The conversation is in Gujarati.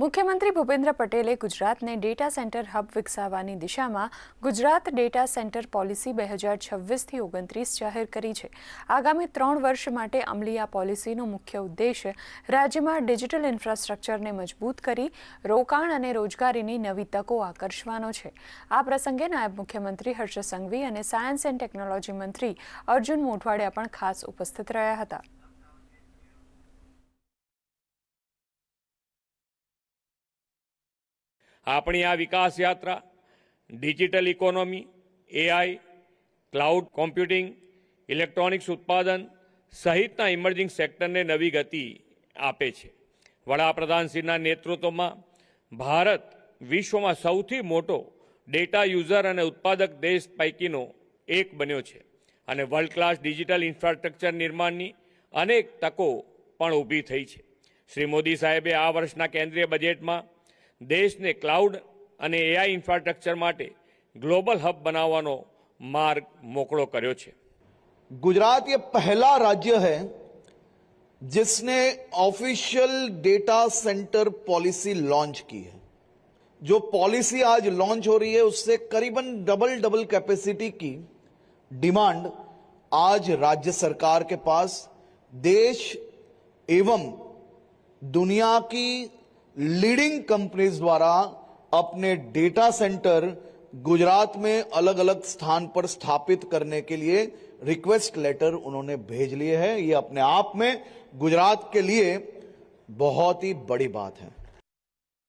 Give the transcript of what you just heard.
મુખ્યમંત્રી ભૂપેન્દ્ર પટેલે ગુજરાતને ડેટા સેન્ટર હબ વિકસાવવાની દિશામાં ગુજરાત ડેટા સેન્ટર પોલિસી 2026થી 29 જાહેર કરી છે। આગામી 3 વર્ષ માટે અમલી આ પોલિસીનો મુખ્ય ઉદ્દેશ રાજ્યમાં ડિજિટલ ઇન્ફ્રાસ્ટ્રક્ચરને મજબૂત કરી રોકાણ અને રોજગારીની નવી તકો આકર્ષવાનો છે। આ પ્રસંગે નાયબ મુખ્યમંત્રી હર્ષ સંઘવી અને સાયન્સ એન્ડ ટેકનોલોજી મંત્રી અર્જુન મોઢવાડિયા પણ ખાસ ઉપસ્થિત રહ્યા હતા। આપણી આ વિકાસ યાત્રા digital economy, AI, cloud computing, electronics ઉત્પાદન સહિતના ઇમર્જિંગ સેક્ટરને નવી ગતિ આપે છે। વડાપ્રધાનશ્રીના નેતૃત્વમાં ભારત વિશ્વમાં સૌથી મોટો ડેટા યુઝર અને ઉત્પાદક દેશ પૈકીનો એક બન્યો છે અને વર્લ્ડ ક્લાસ ડિજિટલ ઇન્ફ્રાસ્ટ્રક્ચર નિર્માણની અનેક તકો પણ ઊભી થઈ છે। શ્રી મોદી સાહેબે આ વર્ષના કેન્દ્રીય બજેટમાં દેશને ક્લાઉડ અને એઆઈ ઇન્ફ્રાસ્ટ્રક્ચર માટે ગ્લોબલ હબ બનાવવાનો માર્ગ મોકળો કર્યો છે। गुजरात ये पहला राज्य है जिसने official data centre policy launch की है। जो पॉलिसी आज लॉन्च हो रही है उससे करीबन डबल कैपेसिटी की डिमांड आज राज्य सरकार के पास देश एवं दुनिया की लीडिंग कंपनीज द्वारा अपने डेटा सेंटर गुजरात में अलग अलग स्थान पर स्थापित करने के लिए रिक्वेस्ट लेटर उन्होंने भेज लिए हैं। ये अपने आप में गुजरात के लिए बहुत ही बड़ी बात है।